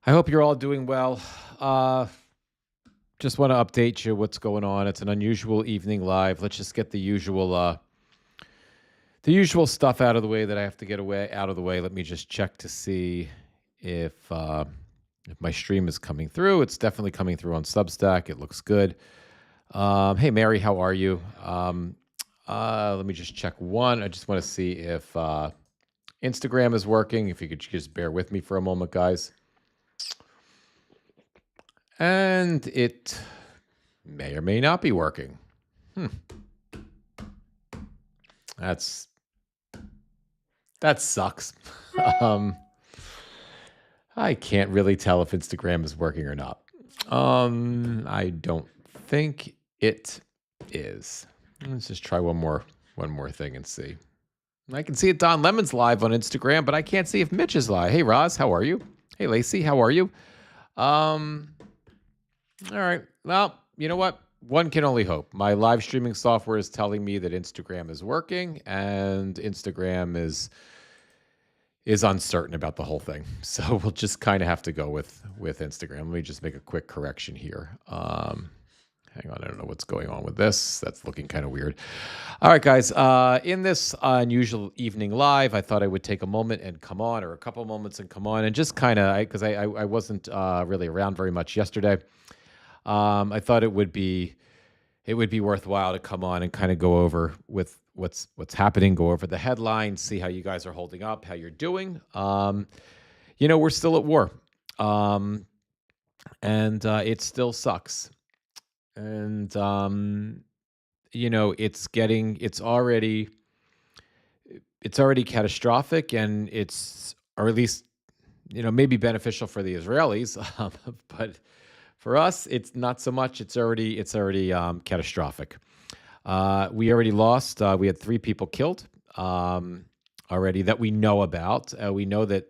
I hope you're all doing well. Uh, just want to update you what's going on. It's an unusual evening live. Let's just get the usual stuff out of the way that I have to get away out of the way. Let me just check to see if my stream is coming through. It's definitely coming through on Substack. It looks good. Hey Mary, how are you? Let me just check one. I just want to see if Instagram is working. If you could just bear with me for a moment, guys. And it may or may not be working. That's that sucks. um, I can't really tell if Instagram is working or not. I don't think it is. Let's just try one more thing and see. I can see it. Don Lemon's live on Instagram, but I can't see if Mitch is live. Hey Roz, how are you? Hey Lacey, how are you? Um, all right. Well, you know what? One can only hope. My live streaming software is telling me that Instagram is working, and Instagram is uncertain about the whole thing. So we'll just kind of have to go with Instagram. Let me just make a quick correction here. Hang on, I don't know what's going on with this. That's looking kind of weird. All right, guys. In this unusual evening live, I thought I would take a moment and come on, or a couple moments and come on, and just kind of, because I wasn't really around very much yesterday. I thought it would be worthwhile to come on and kind of go over with what's happening, go over the headlines, see how you guys are holding up, how you're doing. We're still at war, and it still sucks. And it's already catastrophic, and or at least maybe beneficial for the Israelis, but for us, it's not so much. It's already catastrophic. We already lost. We had 3 people killed already that we know about. We know that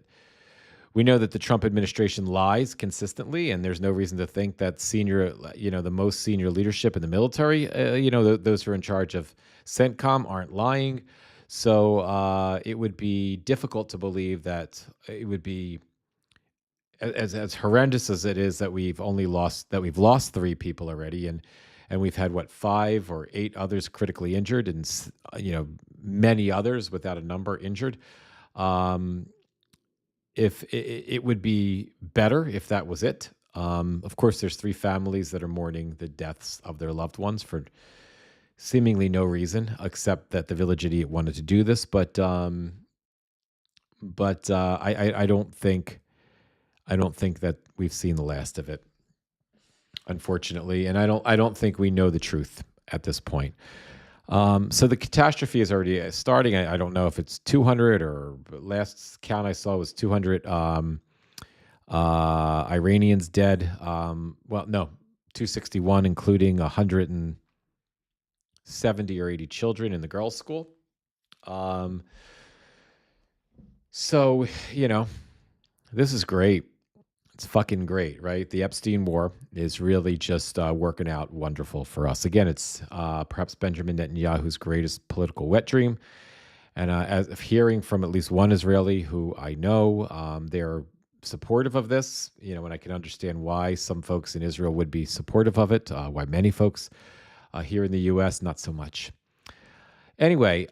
the Trump administration lies consistently, and there's no reason to think that the most senior leadership in the military, those who are in charge of CENTCOM aren't lying. So it would be difficult to believe that it would be as horrendous as it is that we've lost 3 people already, and we've had 5 or 8 others critically injured, and many others without a number injured. If it would be better if that was it. Of course, there's 3 families that are mourning the deaths of their loved ones for seemingly no reason, except that the village idiot wanted to do this. But I don't think that we've seen the last of it, unfortunately, and I don't think we know the truth at this point. So the catastrophe is already starting. I don't know if it's 200, or last count I saw was 200 Iranians dead. Well, no, 261, including 170 or 80 children in the girls' school. So this is great. It's fucking great, right? The Epstein war is really just working out wonderful for us. Again, it's perhaps Benjamin Netanyahu's greatest political wet dream. And as of hearing from at least one Israeli who I know, they're supportive of this, and I can understand why some folks in Israel would be supportive of it, why many folks here in the U.S., not so much. Anyway,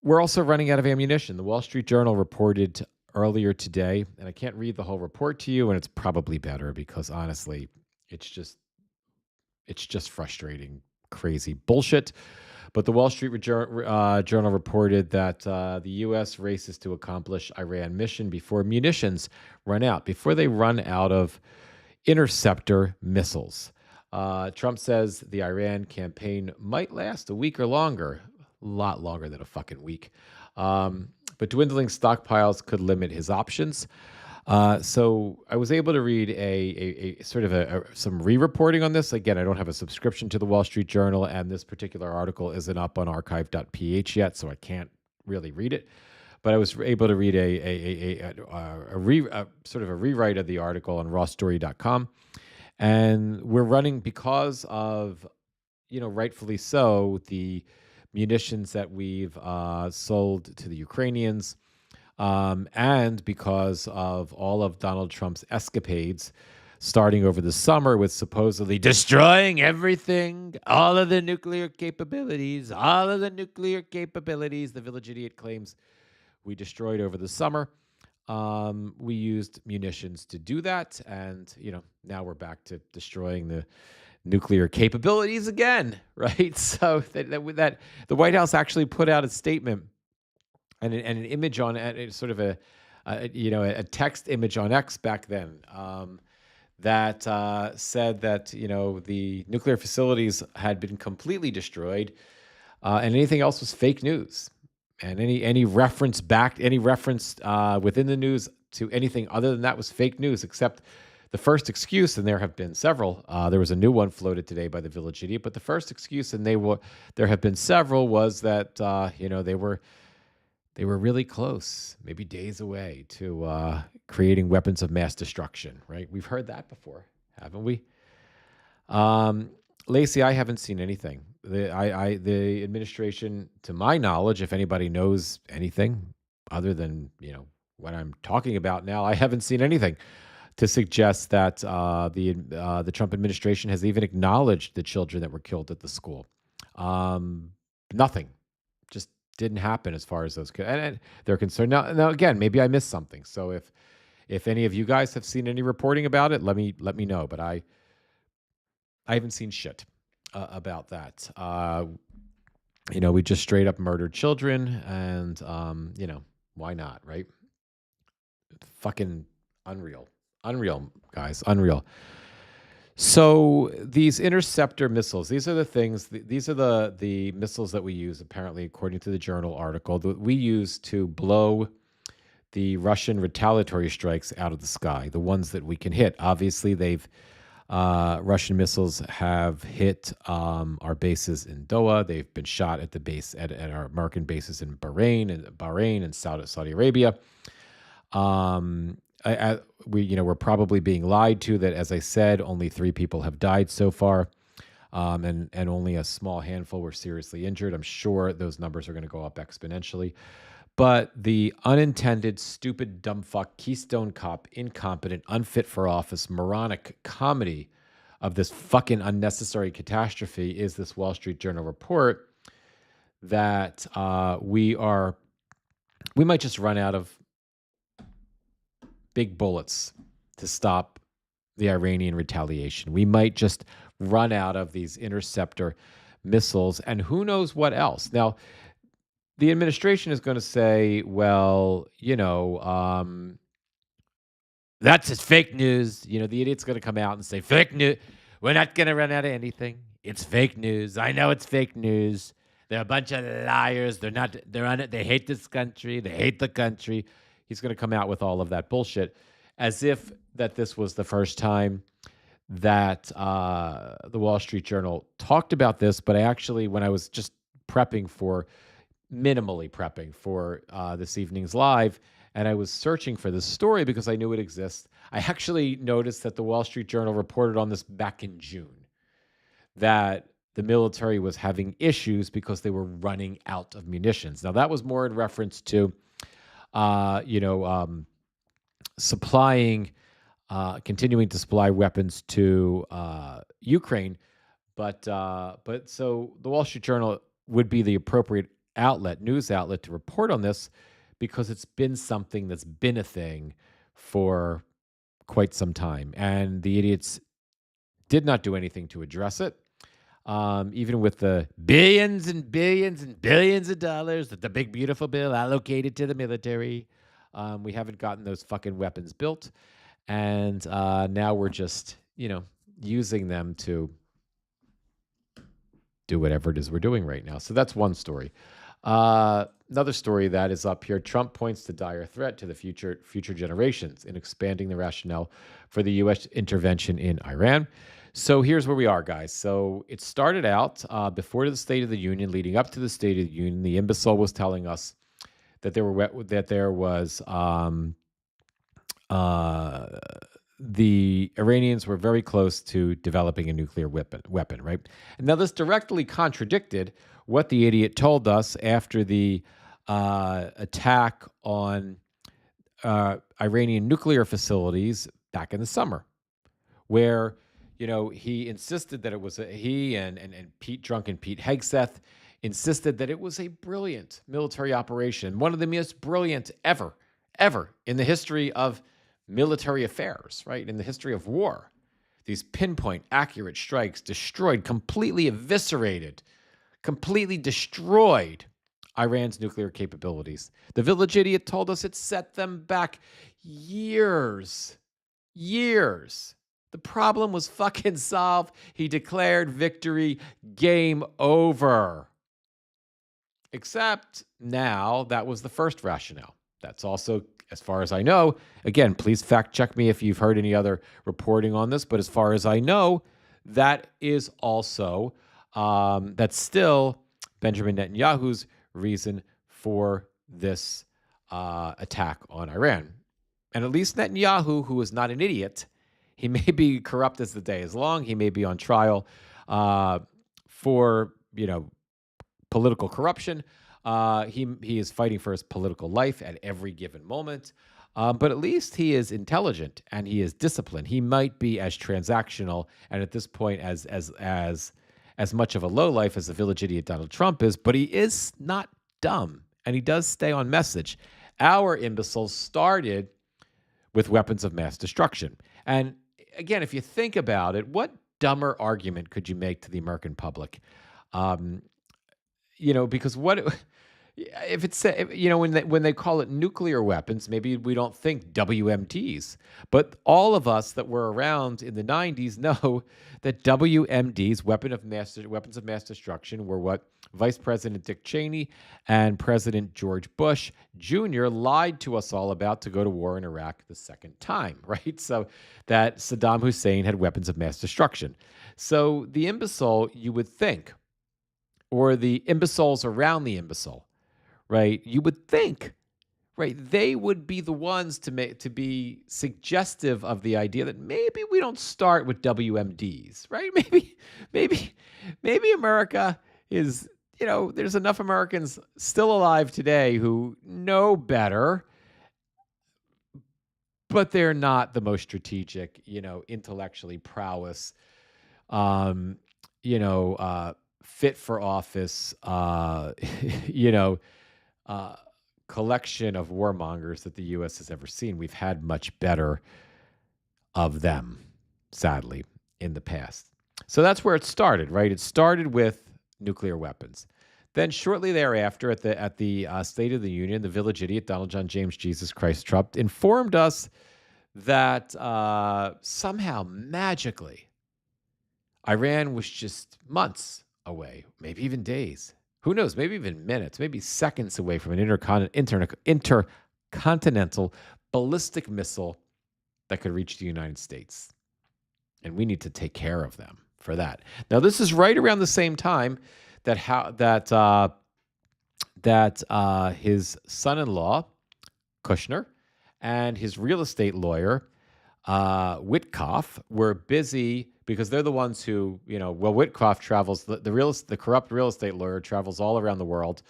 we're also running out of ammunition. The Wall Street Journal reported earlier today, and I can't read the whole report to you, and it's probably better because honestly, it's just frustrating, crazy bullshit. But the Wall Street Journal reported that the U.S. races to accomplish Iran mission before munitions run out, before they run out of interceptor missiles. Trump says the Iran campaign might last a week or longer, a lot longer than a fucking week. But dwindling stockpiles could limit his options. So I was able to read a sort of some re-reporting on this. Again, I don't have a subscription to the Wall Street Journal, and this particular article isn't up on archive.ph yet, so I can't really read it. But I was able to read a sort of a rewrite of the article on rawstory.com. And we're running, because of, rightfully so, the munitions that we've sold to the Ukrainians. and because of all of Donald Trump's escapades, starting over the summer with supposedly destroying everything, all of the nuclear capabilities, the Village Idiot claims we destroyed over the summer. We used munitions to do that, and now we're back to destroying the nuclear capabilities again, right? So that the White House actually put out a statement and an image on it, sort of a text image on X back then, that said that the nuclear facilities had been completely destroyed, and anything else was fake news. And any reference within the news to anything other than that was fake news, except the first excuse, and there have been several. There was a new one floated today by the Village Idiot, but the first excuse, and there have been several, was that they were really close, maybe days away, to creating weapons of mass destruction. Right? We've heard that before, haven't we? Lacey, I haven't seen anything. The administration, to my knowledge, if anybody knows anything other than what I'm talking about now, I haven't seen anything to suggest that the Trump administration has even acknowledged the children that were killed at the school. Nothing, just didn't happen as far as and they're concerned. Now, again, maybe I missed something. So if any of you guys have seen any reporting about it, let me know. But I haven't seen shit about that. We just straight up murdered children, and why not, right? Fucking unreal, guys, unreal. So these interceptor missiles, these are the things. These are the missiles that we use, apparently, according to the Journal article, that we use to blow the Russian retaliatory strikes out of the sky. The ones that we can hit. Obviously, Russian missiles have hit our bases in Doha. They've been shot at the base at our American bases in Bahrain and Saudi Arabia. We're probably being lied to that, as I said, only 3 people have died so far, and only a small handful were seriously injured. I'm sure those numbers are going to go up exponentially. But the unintended, stupid, dumb fuck, Keystone Cop, incompetent, unfit for office, moronic comedy of this fucking unnecessary catastrophe is this Wall Street Journal report that we might just run out of big bullets to stop the Iranian retaliation. We might just run out of these interceptor missiles, and who knows what else. Now, the administration is going to say, well, that's just fake news. The idiot's going to come out and say, fake news. We're not going to run out of anything. It's fake news. I know it's fake news. They're a bunch of liars. They're on it. They hate this country. They hate the country. He's going to come out with all of that bullshit as if that this was the first time that the Wall Street Journal talked about this. But I actually, when I was just minimally prepping for this evening's live, and I was searching for this story because I knew it exists, I actually noticed that the Wall Street Journal reported on this back in June, that the military was having issues because they were running out of munitions. Now, that was more in reference to, continuing to supply weapons to Ukraine. But so the Wall Street Journal would be the appropriate news outlet to report on this, because it's been something that's been a thing for quite some time. And the idiots did not do anything to address it. Even with the billions and billions and billions of dollars that the big beautiful bill allocated to the military, we haven't gotten those fucking weapons built. And now we're just, using them to do whatever it is we're doing right now. So that's one story. Another story that is up here: Trump points to dire threat to the future generations in expanding the rationale for the U.S. intervention in Iran. So here's where we are, guys. So it started out before the State of the Union, leading up to the State of the Union. The imbecile was telling us that the Iranians were very close to developing a nuclear weapon, right? And now this directly contradicted what the idiot told us after the attack on Iranian nuclear facilities back in the summer, where he insisted that it was he and drunken Pete Hegseth insisted that it was a brilliant military operation, one of the most brilliant ever in the history of military affairs, right? In the history of war. These pinpoint, accurate strikes destroyed, completely eviscerated, completely destroyed Iran's nuclear capabilities. The Village Idiot told us it set them back years. Years. The problem was fucking solved. He declared victory, game over. Except now that was the first rationale. That's also, as far as I know, again, please fact check me if you've heard any other reporting on this, but as far as I know, that is also, that's still Benjamin Netanyahu's reason for this attack on Iran. And at least Netanyahu, who is not an idiot, he may be corrupt as the day is long. He may be on trial for, political corruption. He is fighting for his political life at every given moment. But at least he is intelligent and he is disciplined. He might be as transactional and at this point as much of a lowlife as the Village Idiot Donald Trump is, but he is not dumb and he does stay on message. Our imbeciles started with weapons of mass destruction. And again, if you think about it, what dumber argument could you make to the American public? Because what if it's when they call it nuclear weapons, maybe we don't think WMDs, but all of us that were around in the 90s know that WMDs, weapons of mass destruction, were what Vice President Dick Cheney and President George Bush Jr. lied to us all about to go to war in Iraq the second time, right? So that Saddam Hussein had weapons of mass destruction. So the imbecile, you would think, or the imbeciles around the imbecile, right? You would think, right? They would be the ones to be suggestive of the idea that maybe we don't start with WMDs, right? Maybe America is, there's enough Americans still alive today who know better, but they're not the most strategic, intellectually prowess, fit for office, collection of warmongers that the U.S. has ever seen. We've had much better of them, sadly, in the past. So that's where it started, right? It started with nuclear weapons. Then shortly thereafter, at the State of the Union, the Village Idiot, Donald John James Jesus Christ Trump, informed us that somehow, magically, Iran was just months away, maybe even days. Who knows? Maybe even minutes, maybe seconds away from an intercontinental ballistic missile that could reach the United States. And we need to take care of them for that. Now, this is right around the same time that his son-in-law, Kushner, and his real estate lawyer, Witkoff, were busy because they're the ones who, Witkoff travels, the corrupt real estate lawyer travels all around the world,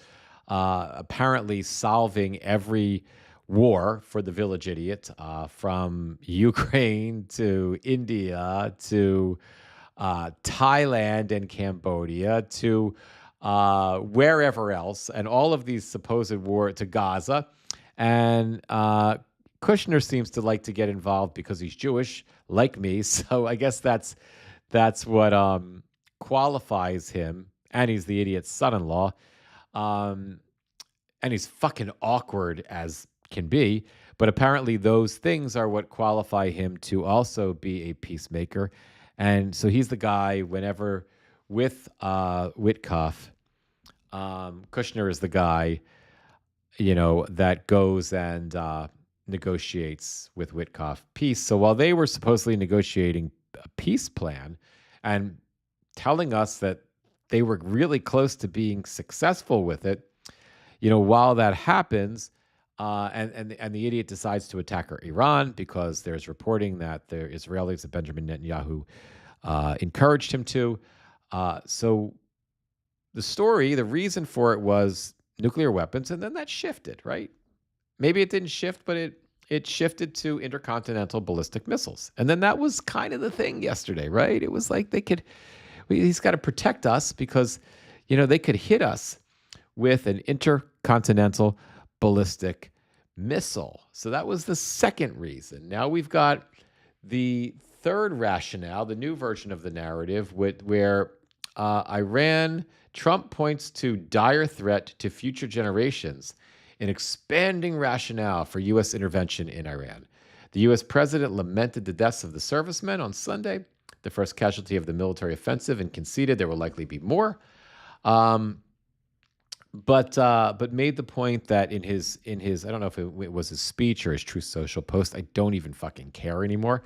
apparently solving every war for the Village Idiot, from Ukraine to India to Thailand and Cambodia to wherever else, and all of these supposed war to Gaza. And Kushner seems to like to get involved because he's Jewish, like me. So I guess that's what qualifies him. And he's the idiot's son-in-law. And he's fucking awkward as can be. But apparently those things are what qualify him to also be a peacemaker. And so he's the guy whenever with Witkoff, Kushner is the guy, that goes and negotiates with Witkoff peace. So while they were supposedly negotiating a peace plan and telling us that they were really close to being successful with it, while that happens, and the idiot decides to attack Iran because there's reporting that the Israelis, that Benjamin Netanyahu encouraged him to. So the reason for it was nuclear weapons, and then that shifted, right? Maybe it didn't shift, but it it shifted to intercontinental ballistic missiles. And then that was kind of the thing yesterday, right? It was like he's got to protect us because, they could hit us with an intercontinental ballistic missile. So that was the second reason. Now we've got the third rationale, the new version of the narrative, where Trump points to dire threat to future generations, an expanding rationale for U.S. intervention in Iran. The U.S. president lamented the deaths of the servicemen on Sunday, the first casualty of the military offensive, and conceded there will likely be more. But made the point that in his I don't know if it was his speech or his Truth Social post. I don't even fucking care anymore,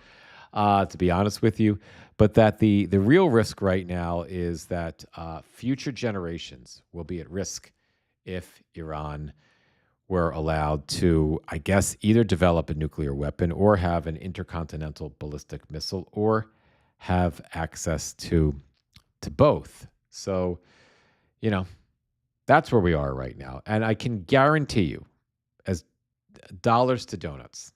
to be honest with you. But that the real risk right now is that future generations will be at risk if Iran were allowed to, I guess, either develop a nuclear weapon or have an intercontinental ballistic missile or have access to both. So, that's where we are right now. And I can guarantee you, as dollars to donuts,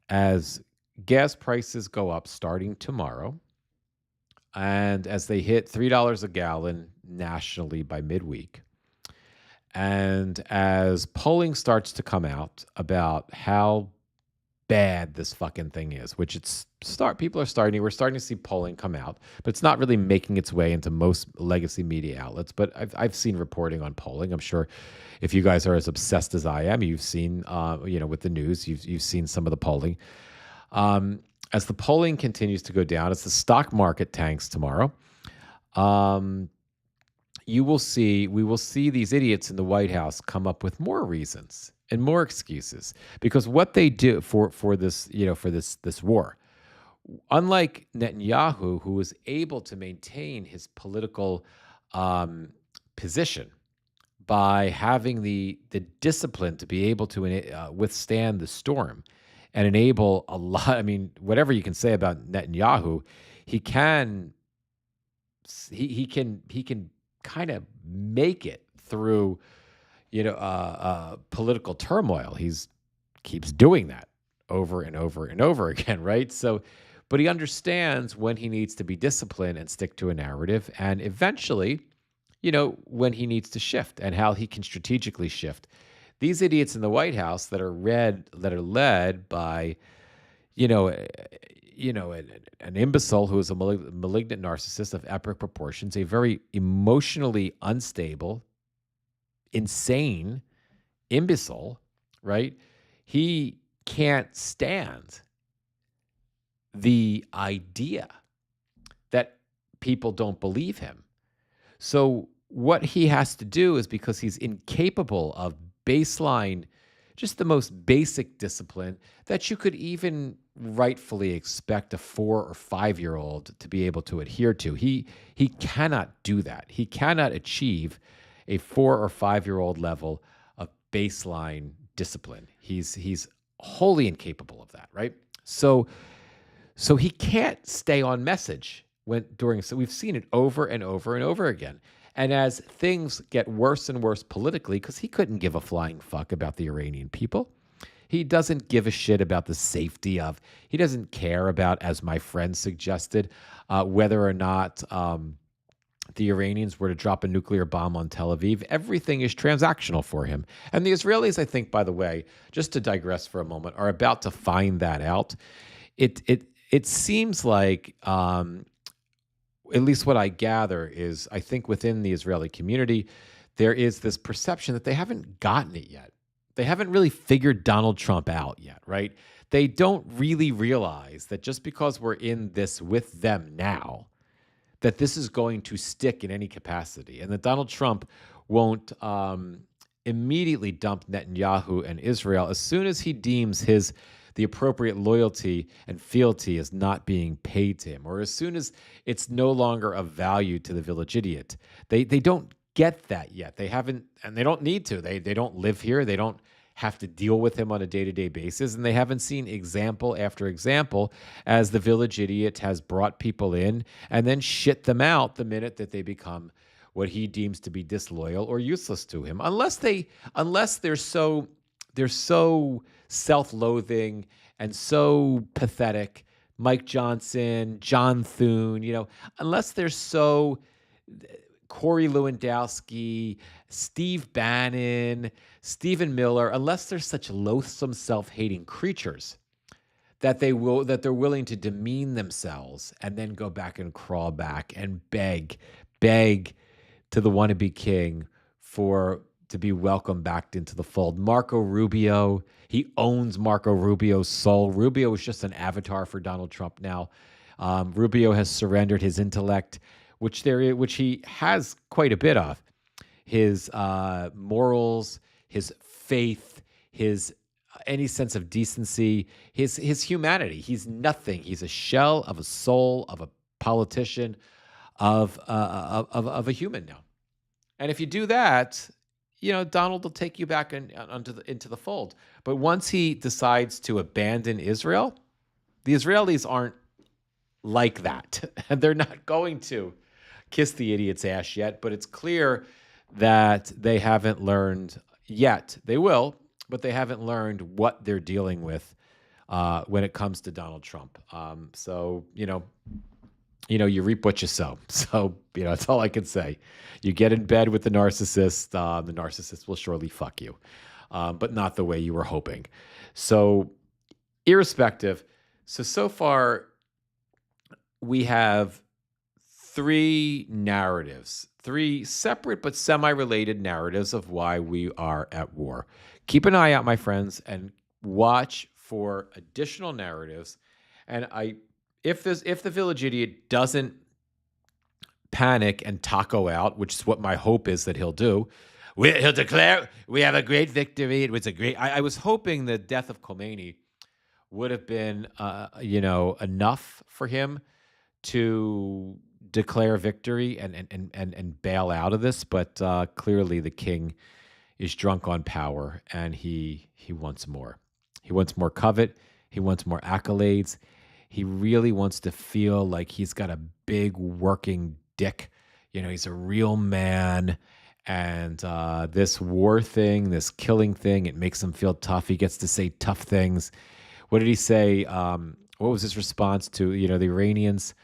as gas prices go up starting tomorrow, and as they hit $3 a gallon nationally by midweek, and as polling starts to come out about how bad this fucking thing is, which we're starting to see polling come out, but it's not really making its way into most legacy media outlets. But I've seen reporting on polling. I'm sure if you guys are as obsessed as I am, you've seen, with the news, you've seen some of the polling. As the polling continues to go down, as the stock market tanks tomorrow, we will see these idiots in the White House come up with more reasons and more excuses, because what they do for this, for this war, unlike Netanyahu, who was able to maintain his political position by having the discipline to be able to withstand the storm and enable a lot. I mean, whatever you can say about Netanyahu, he can kind of make it through political turmoil. He's keeps doing that over and over and over again, right? So, but he understands when he needs to be disciplined and stick to a narrative, and eventually, when he needs to shift and how he can strategically shift. These idiots in the White House that are led by, an imbecile who is a malignant narcissist of epic proportions, a very emotionally unstable, insane imbecile, right? He can't stand the idea that people don't believe him. So what he has to do is, because he's incapable of baseline, just the most basic discipline that you could even rightfully expect a 4 or 5-year-old to be able to adhere to. He cannot do that. He cannot achieve a 4 or 5-year-old level of baseline discipline. He's wholly incapable of that, right? So he can't stay on message so we've seen it over and over and over again. And as things get worse and worse politically, because he couldn't give a flying fuck about the Iranian people. He doesn't give a shit about the safety of, he doesn't care about, as my friend suggested, whether or not the Iranians were to drop a nuclear bomb on Tel Aviv. Everything is transactional for him. And the Israelis, I think, by the way, just to digress for a moment, are about to find that out. It seems like, at least what I gather is, I think within the Israeli community, there is this perception that they haven't gotten it yet. They haven't really figured Donald Trump out yet, right? They don't really realize that just because we're in this with them now, that this is going to stick in any capacity, and that Donald Trump won't immediately dump Netanyahu and Israel as soon as he deems the appropriate loyalty and fealty is not being paid to him, or as soon as it's no longer of value to the village idiot. They don't get that yet. They haven't, and they don't need to. They don't live here. They don't have to deal with him on a day-to-day basis, and they haven't seen example after example as the village idiot has brought people in and then shit them out the minute that they become what he deems to be disloyal or useless to him. Unless they're they're so self-loathing and so pathetic. Mike Johnson, John Thune, unless they're so Corey Lewandowski, Steve Bannon, Stephen Miller, unless they're such loathsome, self-hating creatures that they're willing to demean themselves and then go back and crawl back and beg to the wannabe king to be welcomed back into the fold. Marco Rubio, he owns Marco Rubio's soul. Rubio is just an avatar for Donald Trump now. Rubio has surrendered his intellect, which he has quite a bit of. His morals, his faith, his any sense of decency, his humanity. He's nothing. He's a shell of a soul of a politician, of a human now. And if you do that, Donald will take you back into the fold. But once he decides to abandon Israel, the Israelis aren't like that. And they're not going to kiss the idiot's ass yet, but it's clear that they haven't learned yet. They will, but they haven't learned what they're dealing with when it comes to Donald Trump. So, you reap what you sow. So, that's all I can say. You get in bed with the narcissist will surely fuck you, but not the way you were hoping. So, irrespective, so far we have three separate but semi-related narratives of why we are at war. Keep an eye out, my friends, and watch for additional narratives. And if the village idiot doesn't panic and taco out, which is what my hope is that he'll do, he'll declare we have a great victory. It was a great. I was hoping the death of Khomeini would have been, enough for him to declare victory and bail out of this, but clearly the king is drunk on power, and he wants more. He wants more covet. He wants more accolades. He really wants to feel like he's got a big working dick. He's a real man. And this war thing, this killing thing, it makes him feel tough. He gets to say tough things. What did he say? What was his response to, the Iranians?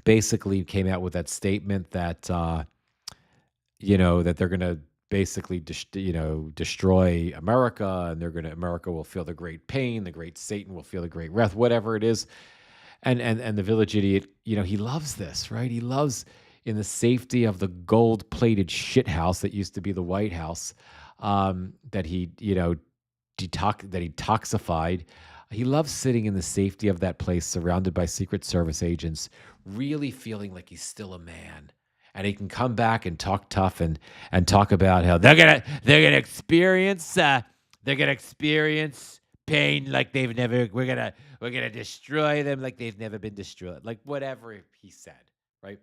Basically came out with that statement that, that they're going to basically, destroy America, and America will feel the great pain, the great Satan will feel the great wrath, whatever it is. And the village idiot, he loves this, right? He loves in the safety of the gold-plated shithouse that used to be the White House, that he detoxified. He loves sitting in the safety of that place, surrounded by Secret Service agents, really feeling like he's still a man. And he can come back and talk tough and talk about how they're gonna experience pain like they've never. We're gonna destroy them like they've never been destroyed. Like whatever he said, right?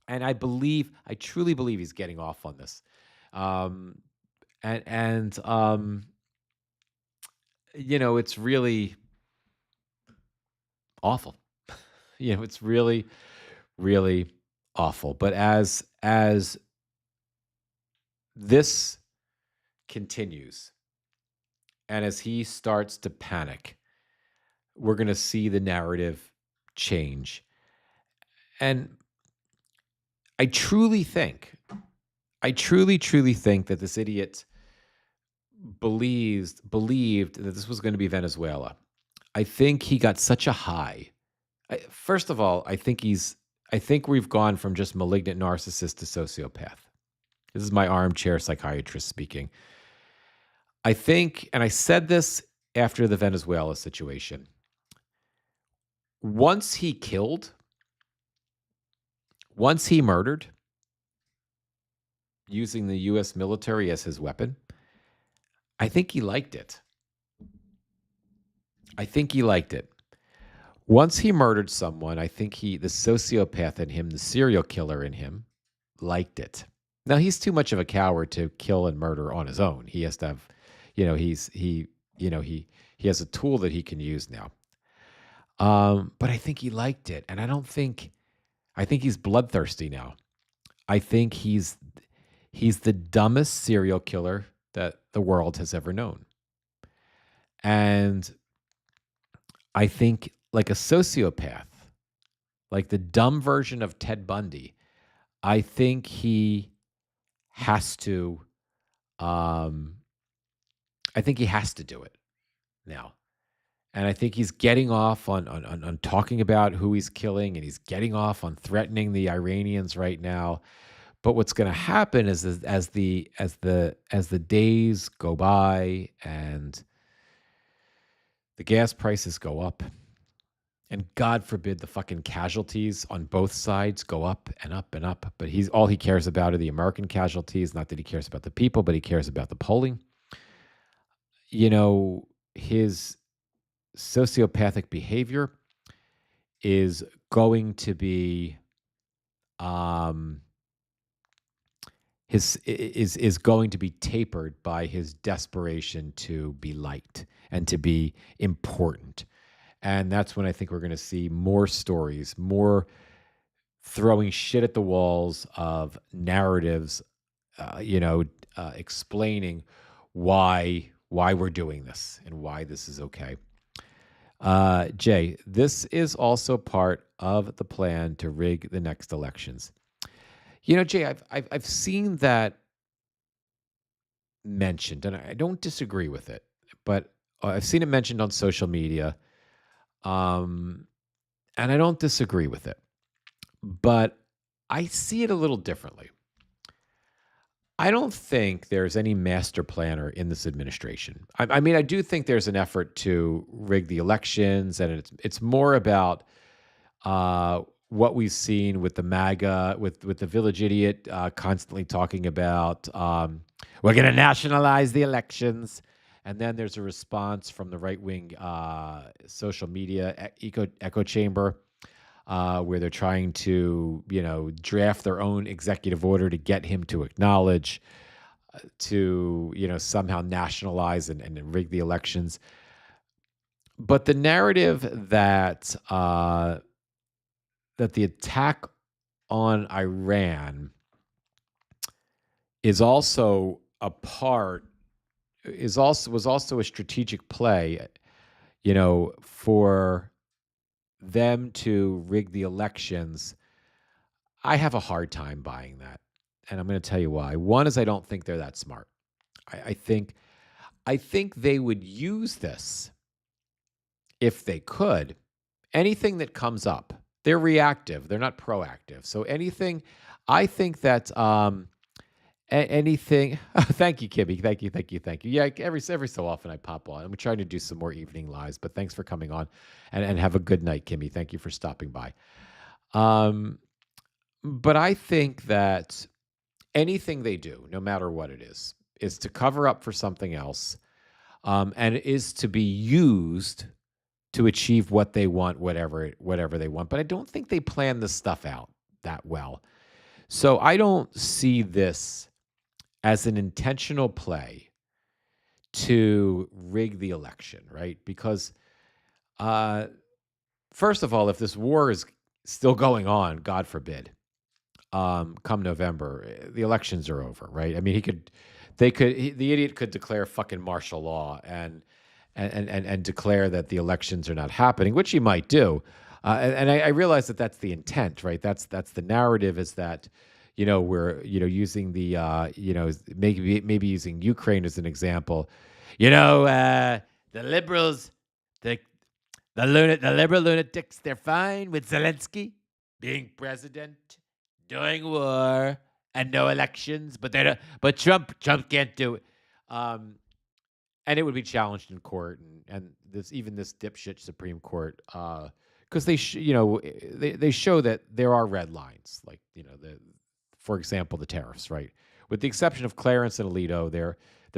And I truly believe he's getting off on this. It's really awful. It's really, really awful. But as this continues, and as he starts to panic, we're going to see the narrative change. And I truly think that this idiot believed that this was going to be Venezuela. I think he got such a high. First of all, I think we've gone from just malignant narcissist to sociopath. This is my armchair psychiatrist speaking. I think, and I said this after the Venezuela situation, once he murdered, using the U.S. military as his weapon, I think he liked it. Once he murdered someone, I think the sociopath in him, the serial killer in him, liked it. Now, he's too much of a coward to kill and murder on his own. He has to have, he has a tool that he can use now. But I think he liked it. And I think he's bloodthirsty now. I think he's the dumbest serial killer that the world has ever known. And I think like a sociopath, like the dumb version of Ted Bundy, I think he has to um I think he has to do it now. And I think he's getting off on talking about who he's killing, and he's getting off on threatening the Iranians right now. But what's going to happen is as the days go by and the gas prices go up, and God forbid the fucking casualties on both sides go up and up and up. But all he cares about are the American casualties. Not that he cares about the people, but he cares about the polling. His sociopathic behavior is going to be um his is going to be tapered by his desperation to be liked and to be important. And that's when I think we're going to see more stories, more throwing shit at the walls of narratives, explaining why we're doing this and why this is okay. Jay, this is also part of the plan to rig the next elections. Jay, I've seen that mentioned, and I don't disagree with it, but I've seen it mentioned on social media, and I don't disagree with it, but I see it a little differently. I don't think there's any master planner in this administration. I mean, I do think there's an effort to rig the elections, and it's more about what we've seen with the MAGA, with the village idiot constantly talking about we're going to nationalize the elections, and then there's a response from the right wing social media echo chamber where they're trying to draft their own executive order to get him to acknowledge to somehow nationalize and rig the elections. But the narrative that the attack on Iran was also a strategic play, for them to rig the elections. I have a hard time buying that, and I'm going to tell you why. One is I don't think they're that smart. I think they would use this if they could. Anything that comes up, they're reactive. They're not proactive. So anything, I think that anything. Thank you, Kibby. Thank you. Yeah, every so often I pop on. I'm trying to do some more evening lives, but thanks for coming on, and have a good night, Kimmy. Thank you for stopping by. But I think that anything they do, no matter what it is to cover up for something else, and is to be used to achieve what they want, whatever they want. But I don't think they plan this stuff out that well. So I don't see this as an intentional play to rig the election, right? Because first of all, if this war is still going on, God forbid, come November, the elections are over, right? I mean, the idiot could declare fucking martial law and declare that the elections are not happening, which he might do. And I realize that that's the intent, right? That's the narrative, is that, we're, using the, maybe using Ukraine as an example. The liberals, the liberal lunatics, they're fine with Zelensky being president, doing war, and no elections, but Trump can't do it. And it would be challenged in court, and this dipshit Supreme Court, because they show that there are red lines, like for example, the tariffs, right? With the exception of Clarence and Alito, there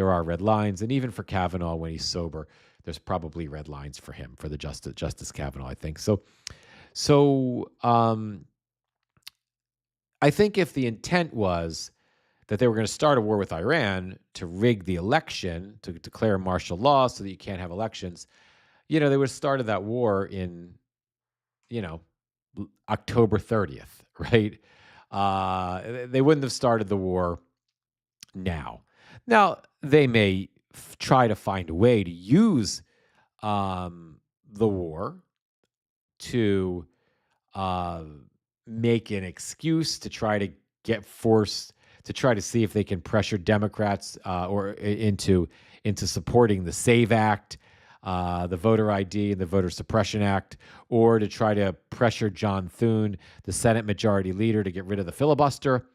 are red lines, and even for Kavanaugh when he's sober, there's probably red lines for him, for the Justice Kavanaugh, I think. So I think if the intent was that they were going to start a war with Iran to rig the election, to declare martial law so that you can't have elections, they would have started that war in, October 30th, right? They wouldn't have started the war now. Now, they may try to find a way to use the war to uh, make an excuse to try to get forced to try to see if they can pressure Democrats into supporting the Save Act, the Voter ID and the Voter Suppression Act, or to try to pressure John Thune, the Senate Majority Leader, to get rid of the filibuster.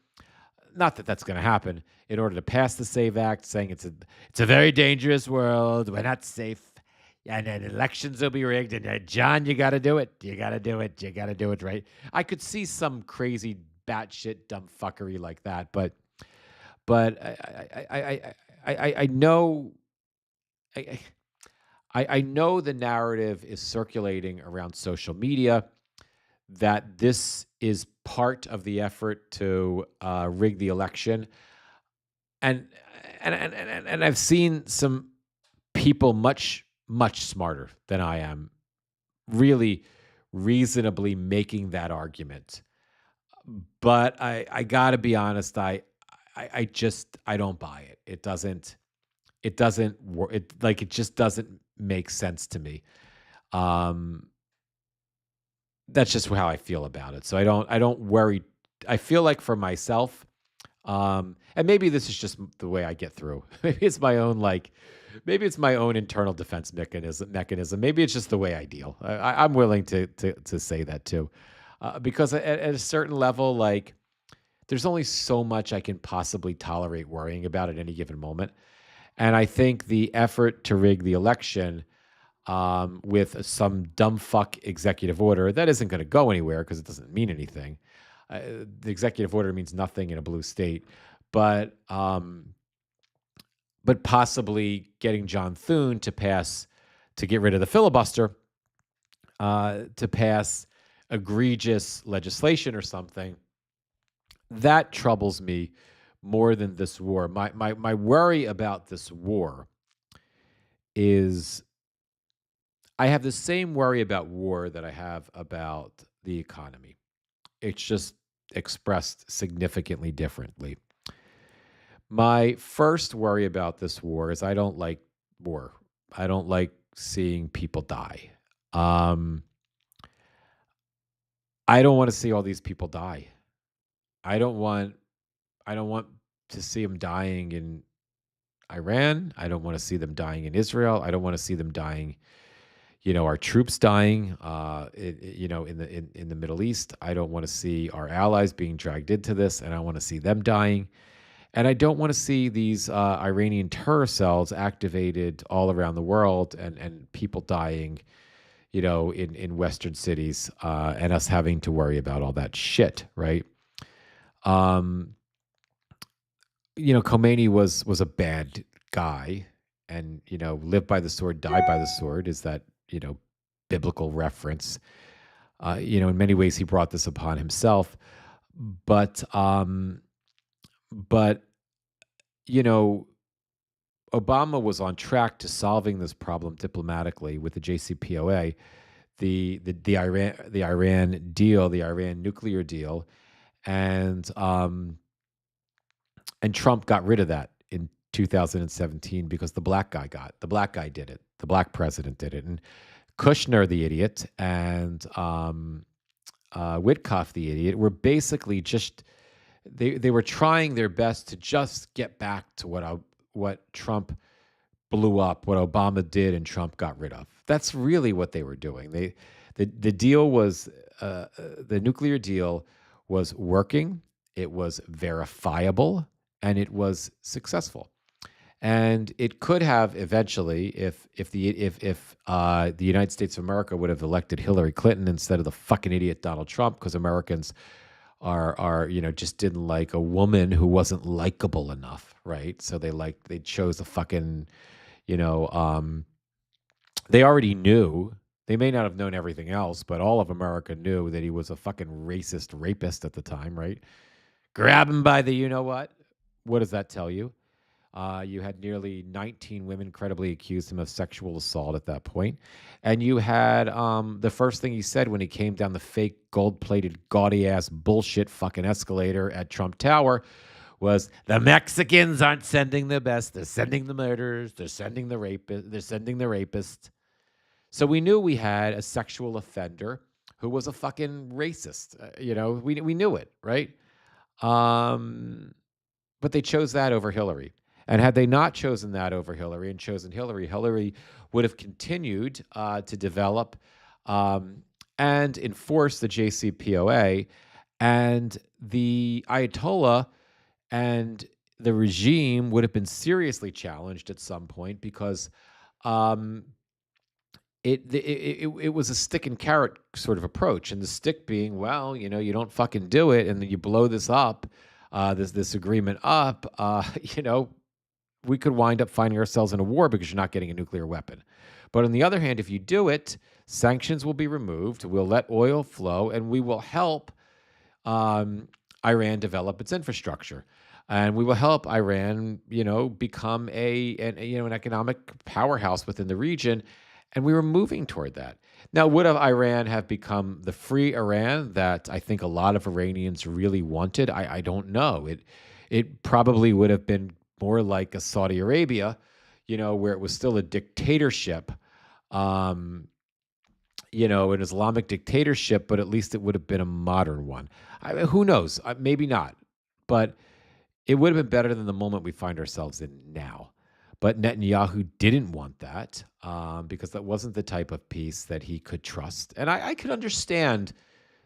Not that that's going to happen. In order to pass the Save Act, saying it's a very dangerous world, we're not safe, and then elections will be rigged. And John, you got to do it. You got to do it. You got to do it, right? I could see some crazy batshit dumb fuckery like that, but I know I, I know the narrative is circulating around social media that this is part of the effort to rig the election, and and I've seen some people much smarter than I am really reasonably making that argument. But I got to be honest, I just I don't buy it. It doesn't work. It just doesn't make sense to me. Um, that's just how I feel about it. So I don't worry. I feel like for myself, and maybe this is just the way I get through. Maybe it's my own internal defense mechanism. Maybe it's just the way I deal. I'm willing to say that too, because at a certain level, like there's only so much I can possibly tolerate worrying about at any given moment. And I think the effort to rig the election with some dumb fuck executive order that isn't going to go anywhere because it doesn't mean anything. The executive order means nothing in a blue state, but possibly getting John Thune to get rid of the filibuster, to pass egregious legislation or something, that troubles me more than this war. My worry about this war is I have the same worry about war that I have about the economy. It's just expressed significantly differently. My first worry about this war is I don't like war. I don't like seeing people die. Um, I don't want to see all these people die. I don't want I don't want to see them dying in Iran. I don't want to see them dying in Israel. I don't want to see them dying, our troops dying, in the Middle East. I don't want to see our allies being dragged into this, and I want to see them dying. And I don't want to see these Iranian terror cells activated all around the world and people dying, in Western cities, and us having to worry about all that shit, right? Um, Khomeini was a bad guy, and live by the sword, die by the sword is that biblical reference. In many ways, he brought this upon himself, but but Obama was on track to solving this problem diplomatically with the JCPOA, the Iran deal, the Iran nuclear deal, and Trump got rid of that in 2017 because the black guy did it. The black president did it, and Kushner, the idiot, and Witkoff, the idiot, were basically just they were trying their best to just get back to what Trump blew up, what Obama did and Trump got rid of. That's really what they were doing. The deal was the nuclear deal was working. It was verifiable and it was successful. And it could have eventually, if the United States of America would have elected Hillary Clinton instead of the fucking idiot Donald Trump, because Americans are just didn't like a woman who wasn't likable enough, right? So they chose a fucking, they already knew. They may not have known everything else, but all of America knew that he was a fucking racist rapist at the time, right? Grab him by the what? What does that tell you? You had nearly 19 women credibly accused him of sexual assault at that point. And you had the first thing he said when he came down the fake gold-plated, gaudy-ass bullshit fucking escalator at Trump Tower was the Mexicans aren't sending the best. They're sending the murderers. They're sending the rapists. They're sending the rapists. So we knew we had a sexual offender who was a fucking racist. We knew it, right? But they chose that over Hillary. And had they not chosen that over Hillary and chosen Hillary, Hillary would have continued to develop and enforce the JCPOA. And the Ayatollah and the regime would have been seriously challenged at some point because it was a stick and carrot sort of approach. And the stick being, well, you don't fucking do it, and then you blow this up, this agreement up, we could wind up finding ourselves in a war because you're not getting a nuclear weapon. But on the other hand, if you do it, sanctions will be removed, we'll let oil flow, and we will help Iran develop its infrastructure. And we will help Iran, become an economic powerhouse within the region. And we were moving toward that. Now, would Iran have become the free Iran that I think a lot of Iranians really wanted? I don't know. It probably would have been more like a Saudi Arabia, where it was still a dictatorship, an Islamic dictatorship, but at least it would have been a modern one. Who knows? Maybe not. But it would have been better than the moment we find ourselves in now. But Netanyahu didn't want that because that wasn't the type of peace that he could trust. And I could understand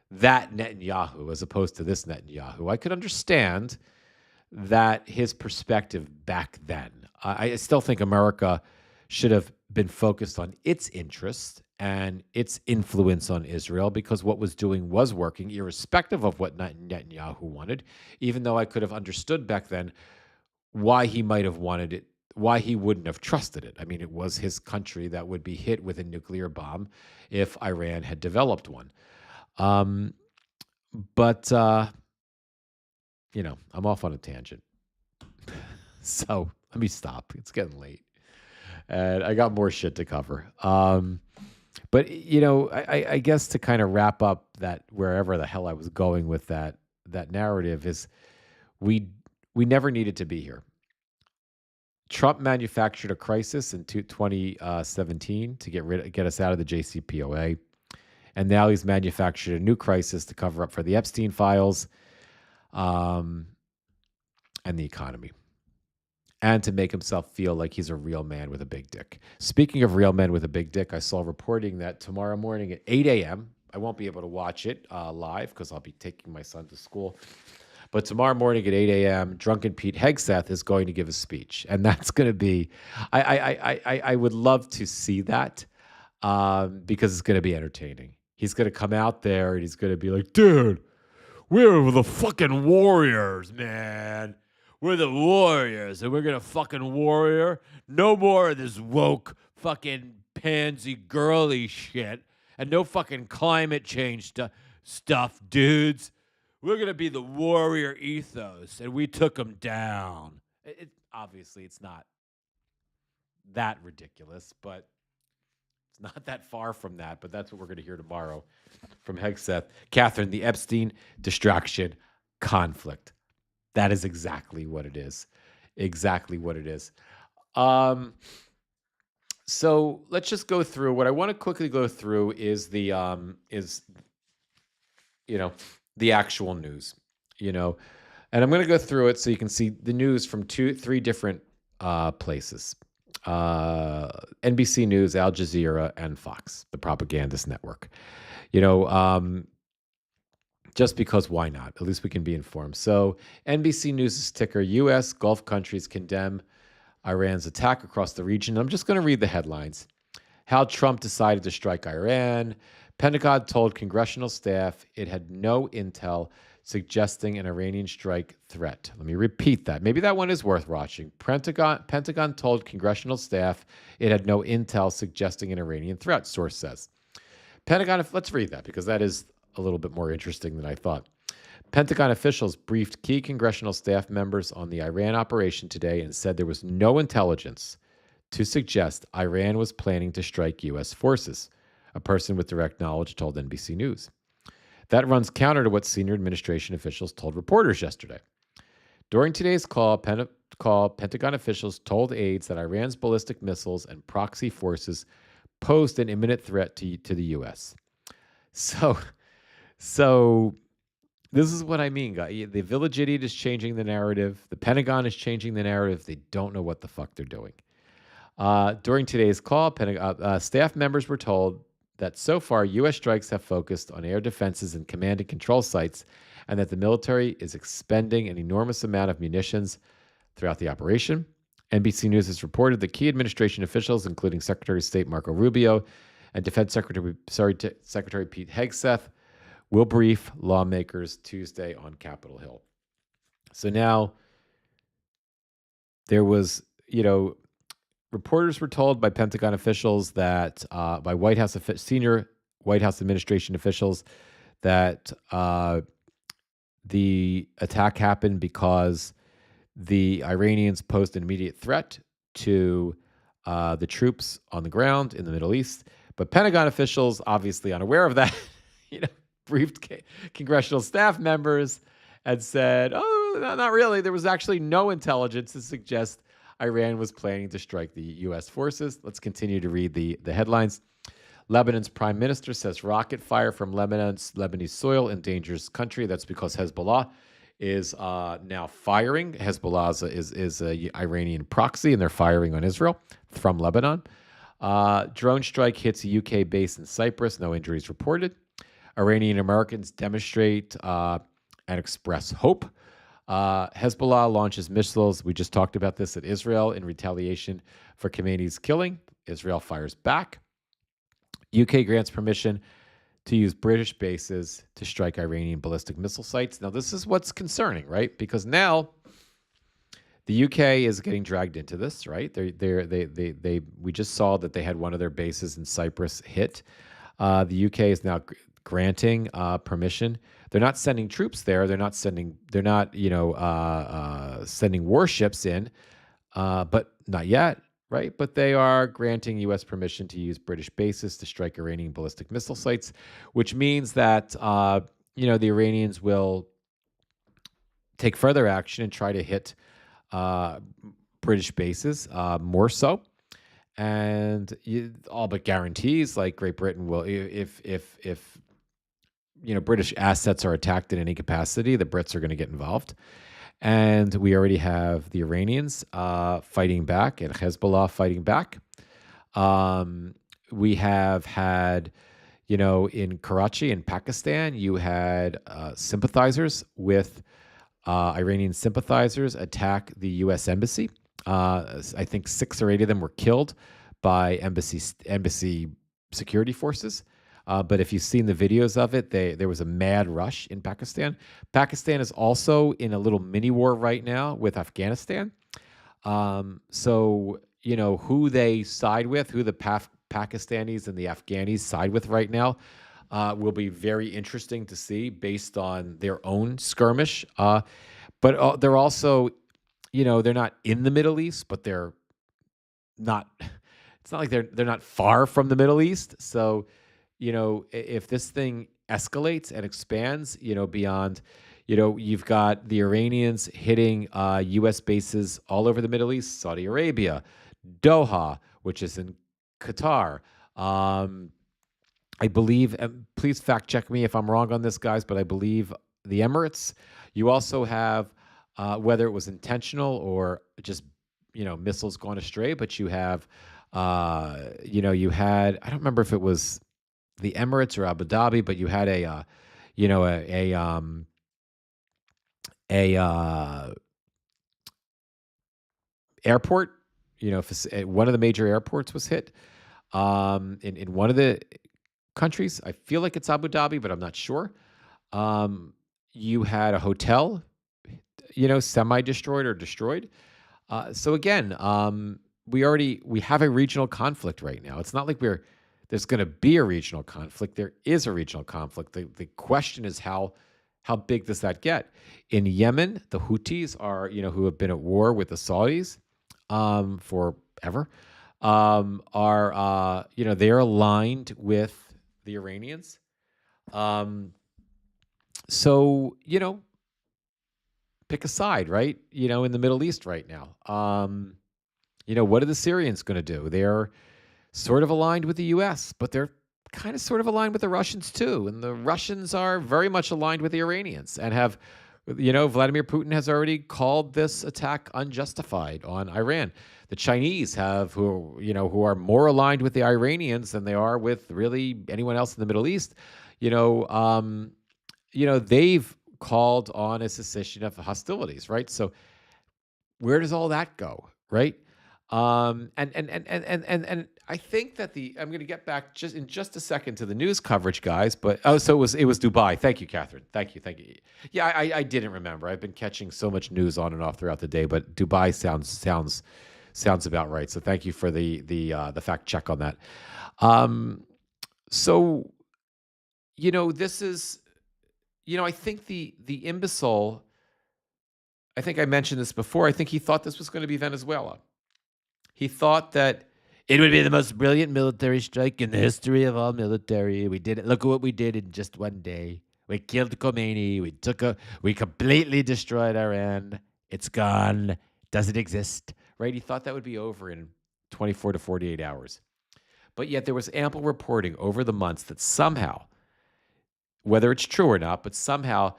that Netanyahu as opposed to this Netanyahu. I could understand that his perspective back then. I still think America should have been focused on its interests and its influence on Israel because what was doing was working, irrespective of what Netanyahu wanted, even though I could have understood back then why he might have wanted it, why he wouldn't have trusted it. I mean, it was his country that would be hit with a nuclear bomb if Iran had developed one. But I'm off on a tangent. So let me stop. It's getting late. And I got more shit to cover. But, I guess to kind of wrap up that wherever the hell I was going with that narrative is we never needed to be here. Trump manufactured a crisis in 2017 to get us out of the JCPOA. And now he's manufactured a new crisis to cover up for the Epstein files and the economy. And to make himself feel like he's a real man with a big dick. Speaking of real men with a big dick, I saw reporting that tomorrow morning at 8 a.m., I won't be able to watch it live because I'll be taking my son to school. But tomorrow morning at 8 a.m., Drunken Pete Hegseth is going to give a speech. And that's going to be, I would love to see that because it's going to be entertaining. He's going to come out there and he's going to be like, dude, we're the fucking warriors, man. We're the warriors, and we're going to fucking warrior. No more of this woke fucking pansy girly shit, and no fucking climate change stuff, dudes. We're going to be the warrior ethos, and we took them down. Obviously, it's not that ridiculous, but it's not that far from that. But that's what we're going to hear tomorrow from Hegseth. Catherine, the Epstein distraction conflict. That is exactly what it is. Exactly what it is. So let's just go through. What I want to quickly go through is the actual news. And I'm going to go through it so you can see the news from 3 different places: NBC News, Al Jazeera, and Fox, the propagandist network. Just because, why not? At least we can be informed. So NBC News' ticker: U.S. Gulf countries condemn Iran's attack across the region. I'm just going to read the headlines. How Trump decided to strike Iran. Pentagon told congressional staff it had no intel suggesting an Iranian strike threat. Let me repeat that. Maybe that one is worth watching. Pentagon told congressional staff it had no intel suggesting an Iranian threat, source says. Pentagon, let's read that because that is a little bit more interesting than I thought. Pentagon officials briefed key congressional staff members on the Iran operation today and said there was no intelligence to suggest Iran was planning to strike U.S. forces, a person with direct knowledge told NBC News. That runs counter to what senior administration officials told reporters yesterday. During today's Pentagon officials told aides that Iran's ballistic missiles and proxy forces posed an imminent threat to the U.S. So, so this is what I mean, guy. The village idiot is changing the narrative. The Pentagon is changing the narrative. They don't know what the fuck they're doing. During today's call, staff members were told that so far, U.S. strikes have focused on air defenses and command and control sites, and that the military is expending an enormous amount of munitions throughout the operation. NBC News has reported that key administration officials, including Secretary of State Marco Rubio and Defense Secretary Pete Hegseth, will brief lawmakers Tuesday on Capitol Hill. So now there was, reporters were told by Pentagon officials that, by senior White House administration officials, that the attack happened because the Iranians posed an immediate threat to the troops on the ground in the Middle East. But Pentagon officials, obviously unaware of that, briefed congressional staff members and said, "Oh, not really. There was actually no intelligence to suggest Iran was planning to strike the U.S. forces." Let's continue to read the headlines. Lebanon's prime minister says rocket fire from Lebanese soil endangers country. That's because Hezbollah is now firing. Hezbollah is a Iranian proxy, and they're firing on Israel from Lebanon. Drone strike hits a UK base in Cyprus. No injuries reported. Iranian Americans demonstrate and express hope. Hezbollah launches missiles. We just talked about this at Israel in retaliation for Khamenei's killing. Israel fires back. UK grants permission to use British bases to strike Iranian ballistic missile sites. Now, this is what's concerning, right? Because now the UK is getting dragged into this, right? We just saw that they had one of their bases in Cyprus hit. The UK is now granting permission. They're not sending troops there. They're not sending warships in, but not yet, right? But they are granting U.S. permission to use British bases to strike Iranian ballistic missile sites, which means that the Iranians will take further action and try to hit British bases more so. And all but guarantees, like Great Britain will, if British assets are attacked in any capacity, the Brits are going to get involved. And we already have the Iranians fighting back and Hezbollah fighting back. We have had, in Karachi in Pakistan, you had sympathizers with Iranian sympathizers attack the U.S. embassy. I think 6 or 8 of them were killed by embassy security forces. But if you've seen the videos of it, there was a mad rush in Pakistan. Pakistan is also in a little mini war right now with Afghanistan. So, who they side with, who the Pakistanis and the Afghanis side with right now, will be very interesting to see based on their own skirmish. But they're also, they're not in the Middle East, but they're not. It's not like they're not far from the Middle East. So, if this thing escalates and expands, beyond, you've got the Iranians hitting U.S. bases all over the Middle East, Saudi Arabia, Doha, which is in Qatar. I believe, please fact check me if I'm wrong on this, guys, but I believe the Emirates. You also have, whether it was intentional or just, missiles gone astray, but you have, you had, I don't remember if it was the Emirates or Abu Dhabi, but you had a airport, one of the major airports was hit in one of the countries. I feel like it's Abu Dhabi, but I'm not sure. You had a hotel, semi-destroyed or destroyed. So again, we have a regional conflict right now. It's not like there's going to be a regional conflict. There is a regional conflict. The question is how big does that get? In Yemen, the Houthis are, who have been at war with the Saudis forever, are they're aligned with the Iranians. So, pick a side, right? In the Middle East right now. What are the Syrians going to do? They're sort of aligned with the U.S., but they're kind of sort of aligned with the Russians too. And the Russians are very much aligned with the Iranians and have, Vladimir Putin has already called this attack unjustified on Iran. The Chinese who are more aligned with the Iranians than they are with really anyone else in the Middle East. They've called on a cessation of hostilities, right? So where does all that go, right? And I think that I'm going to get back just a second to the news coverage, guys. But so it was Dubai. Thank you, Catherine. Thank you. Yeah, I didn't remember. I've been catching so much news on and off throughout the day, but Dubai sounds about right. So thank you for the fact check on that. So this is, I think the imbecile. I think I mentioned this before. I think he thought this was going to be Venezuela. He thought that it would be the most brilliant military strike in the history of all military. We did it. Look at what we did in just one day. We killed Khomeini. We completely destroyed Iran. It's gone. Doesn't exist. Right? He thought that would be over in 24 to 48 hours. But yet there was ample reporting over the months that somehow, whether it's true or not, but somehow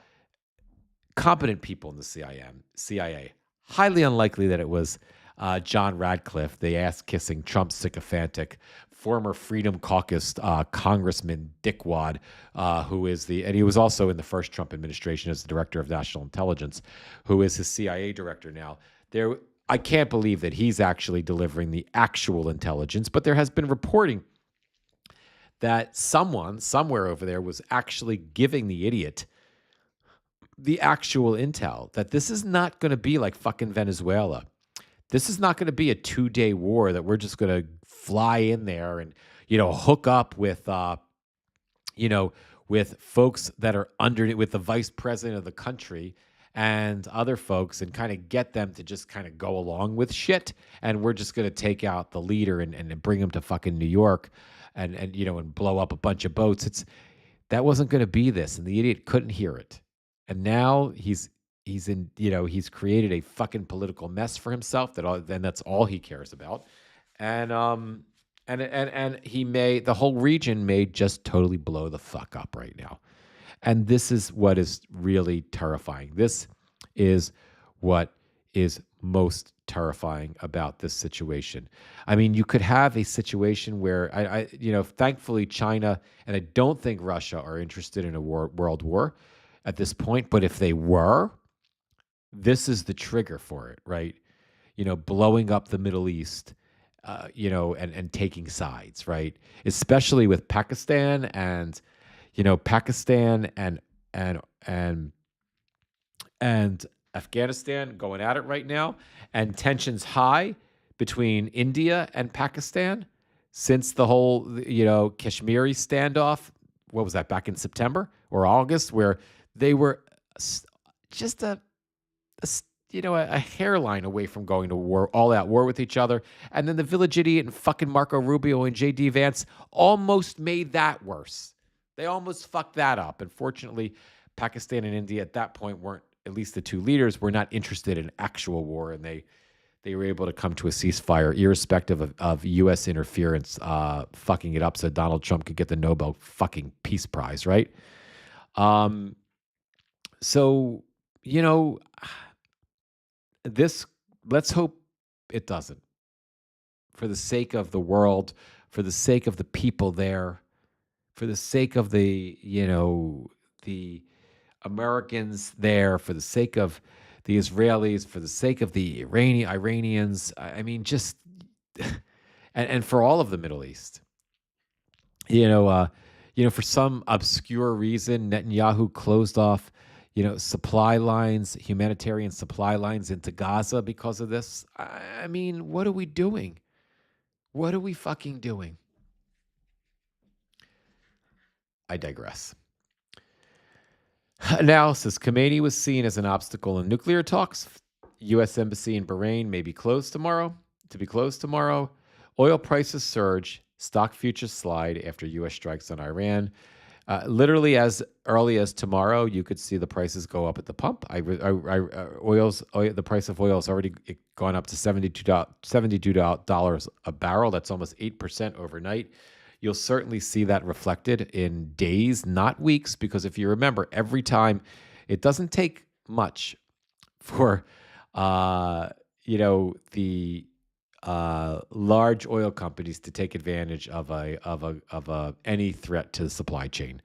competent people in the CIA, highly unlikely that it was John Radcliffe, the ass-kissing Trump sycophantic former Freedom Caucus Congressman dickwad, and he was also in the first Trump administration as the director of national intelligence, who is his CIA director now. I can't believe that he's actually delivering the actual intelligence, but there has been reporting that someone somewhere over there was actually giving the idiot the actual intel that this is not going to be like fucking Venezuela. This is not going to be a 2-day war that we're just going to fly in there and, hook up with, with folks that are under with the vice president of the country and other folks and kind of get them to just kind of go along with shit. And we're just going to take out the leader and bring him to fucking New York and blow up a bunch of boats. That wasn't going to be this. And the idiot couldn't hear it. And now he's created a fucking political mess for himself then that's all he cares about. And the whole region may just totally blow the fuck up right now. And this is what is really terrifying. This is what is most terrifying about this situation. I mean, you could have a situation where thankfully China and I don't think Russia are interested in a world war at this point, but if they were, this is the trigger for it, right? Blowing up the Middle East, and taking sides, right? Especially with Pakistan and Afghanistan going at it right now, and tensions high between India and Pakistan since the whole, Kashmiri standoff. What was that, back in September or August, where they were just a hairline away from going to war, all out war with each other. And then the village idiot and fucking Marco Rubio and J.D. Vance almost made that worse. They almost fucked that up. And fortunately, Pakistan and India at that point weren't, at least the two leaders, were not interested in actual war. And they were able to come to a ceasefire, irrespective of U.S. interference fucking it up so Donald Trump could get the Nobel fucking Peace Prize, right? So, let's hope it doesn't. For the sake of the world, for the sake of the people there, for the sake of the Americans there, for the sake of the Israelis, for the sake of the Iranians, I mean, just, and for all of the Middle East. For some obscure reason, Netanyahu closed off supply lines, humanitarian supply lines into Gaza because of this. I mean, what are we doing? What are we fucking doing? I digress. Analysis. Khomeini was seen as an obstacle in nuclear talks. U.S. Embassy in Bahrain may be closed tomorrow. Oil prices surge. Stock futures slide after U.S. strikes on Iran. Literally as early as tomorrow, you could see the prices go up at the pump. The price of oil has already gone up to $72 a barrel. That's almost 8% overnight. You'll certainly see that reflected in days, not weeks, because if you remember, every time it doesn't take much for the large oil companies to take advantage of a any threat to the supply chain,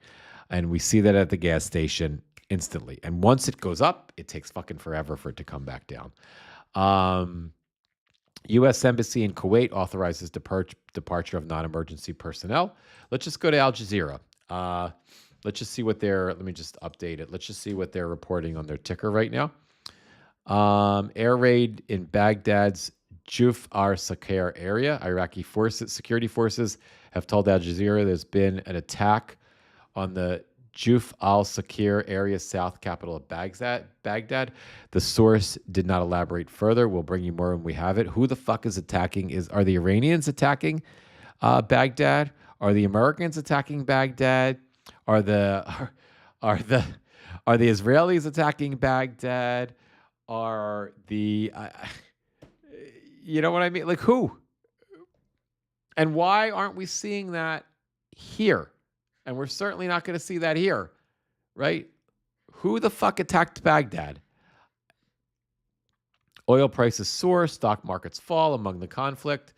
and we see that at the gas station instantly. And once it goes up, it takes fucking forever for it to come back down. U.S. Embassy in Kuwait authorizes departure of non-emergency personnel. Let's just go to Al Jazeera. Let's just see what they're. Let me just update it. Let's just see what they're reporting on their ticker right now. Air raid in Baghdad's Juf al-Sakir area. Iraqi security forces have told Al Jazeera there's been an attack on the Juf al-Sakir area, south capital of Baghdad. The source did not elaborate further. We'll bring you more when we have it. Who the fuck is attacking? Are the Iranians attacking Baghdad? Are the Americans attacking Baghdad? Are the Israelis attacking Baghdad? Are the you know what I mean? Like, who? And why aren't we seeing that here? And we're certainly not going to see that here, right? Who the fuck attacked Baghdad? Oil prices soar, stock markets fall among the conflict.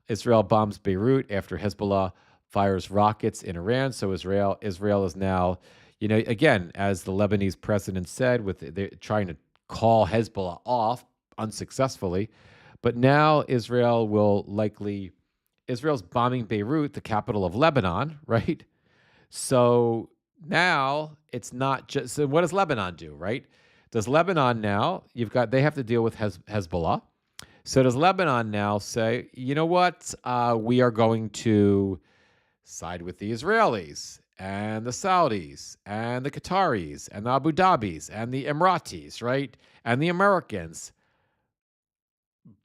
Israel bombs Beirut after Hezbollah fires rockets in Iran. So Israel is now, again, as the Lebanese president said, they're trying to call Hezbollah off unsuccessfully. But now Israel's bombing Beirut, the capital of Lebanon, right? So now it's not just, so what does Lebanon do, right? Does Lebanon now, they have to deal with Hezbollah. So does Lebanon now say, you know what, we are going to side with the Israelis and the Saudis and the Qataris and the Abu Dhabis and the Emiratis, right? And the Americans.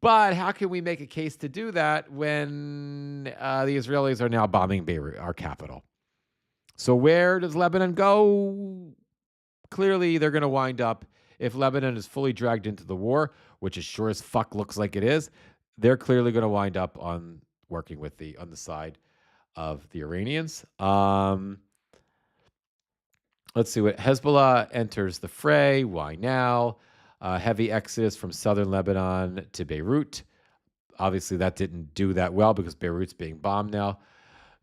But how can we make a case to do that when the Israelis are now bombing Beirut, our capital? So where does Lebanon go? Clearly, they're going to wind up, if Lebanon is fully dragged into the war, which it sure as fuck looks like it is, they're clearly going to wind up on working with on the side of the Iranians. Let's see what Hezbollah enters the fray. Why now? Heavy exodus from southern Lebanon to Beirut. Obviously, that didn't do that well because Beirut's being bombed now.